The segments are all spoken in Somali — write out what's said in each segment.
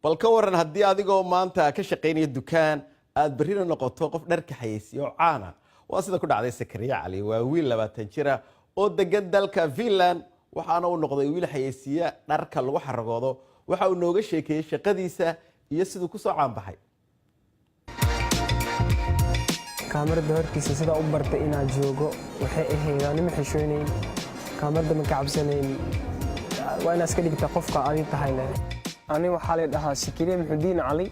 bal ka waran haddii adigoo maanta ka shaqaynaya dukaan aad berrina noqoto qof dharka xayeysiyo caana waa sida ku dhacday Sakariya Cali waa wiil 20 jira oo degan dalka Finland waxaana uu noqday wiil xayeysiya dharka lagu xaragoodo waxa uu nooga sheekeeyay shaqadiisa iyo sidoo ku soo caanbaxay kaamirada hortiisa sida u bartay inaan joogo waxay ahayd anima xishoonayn kaamirada ma ka cabsanayn waa inaad iska dhigtaa qofka aad tahay ani waxaa la dhahaa Sakariya Muxudiin Cali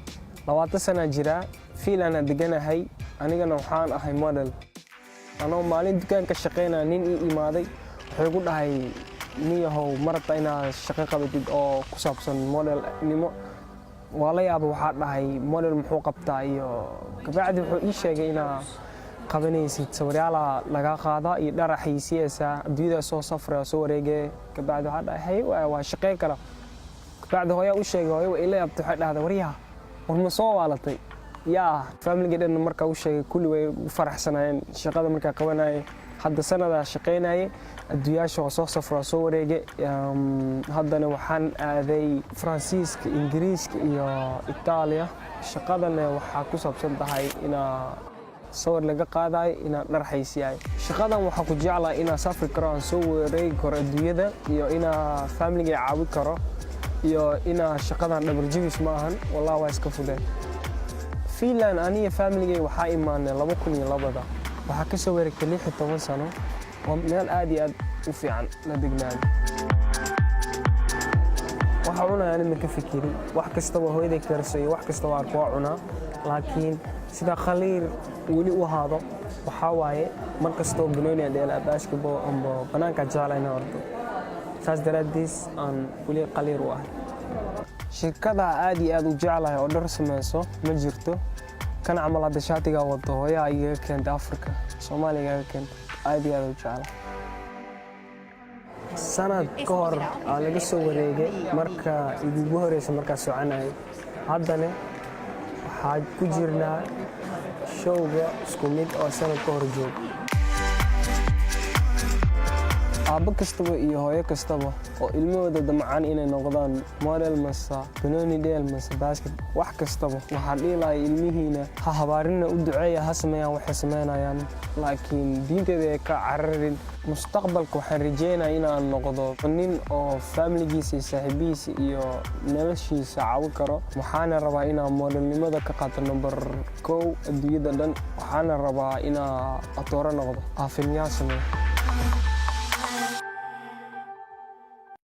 20 sano jira Finland deganahay anigana waxaan ahay model anoo maalin dukaanka shaqeynaa nin ii imaaday wuxuu igu dhahay niyahow marta inaad shaqo qabatid oo ku saabsan model nimo wala yaab waxa dhahay model muxuu qabtaa iyo kabacdi wuxuu ii sheegay inaa qabanaysid sawiryaala laga qaada iyo dhar xayeysiisa adduunyada soo safray soo wareegay kabacdi waxa dhahay waa shaqeyn kara kabacdi hooyo u sheegay hooyo ila yaabtay waxa dhahday wariyaha warma soo waalatay yaa family dhan marka uu sheegay kulli way faraxsanayeen shaqada marka qabanay hadda sanada shaqeynay adduunyada soo safray soo wareegay haddana waxaan aaday Faransiiska Ingiriiska iyo Itaaliya shaqadana waxa ku saabsan tahay ina sawir laga qaaday ina dhar xayeysiyo shaqadan waxa ku jeclaa ina safri karo soo wareegi karo adduunyada iyo ina family caawin karo iyo ina shaqadan dhabar jibis ma ahan wallahi waa iska fudud Finland aniga family waxa imaanay 2002 waxa ka soo wareegtay 16 sano oo meel aad iyo aad u fiican la degnaan waxa cunayaan ma ka fikiri wax kasta waa hooyaday karsay wax kasta waa ku cunaa laakiin sida khaliir wali u haado waxa waaye markastoo banooni dheela basketball amba banaanka jaalayna ordo saas daraadiis aan wali khaliir u ah shirkada aad iyo aad u jeclahay oo dhar sameeyso ma jirto kan camal hada shaatiga wado hooya iyaga keentay Afrika Soomaaliga keentay aad iyo aad u jeclahay sanad ka hor laga soo wareegay marka ugu horeysay marka soconay haddana waxa ku jirnaa showga isku mid oo sanad ka hor joog aabba kastaba iyo hooyo kastaba oo ilmahooda damacaan inay noqdaan model masa banooni dheel masa basket wax kastaba waxa dhiilay ilmihiina ha habaarina u duceeya ha sameeyaan wax sameeyaan laakiin diinteeda ka cararin mustaqbalka waxaan rajeynayaa inaan noqdo nin oo family-giisa saaxiibihiisa iyo noloshiisa caawin karo waxaan rabaa inaan modelnimada ka qaato number 1 adduunyada dhan waxaan rabaa inaan atooro noqdo afilmiyaasha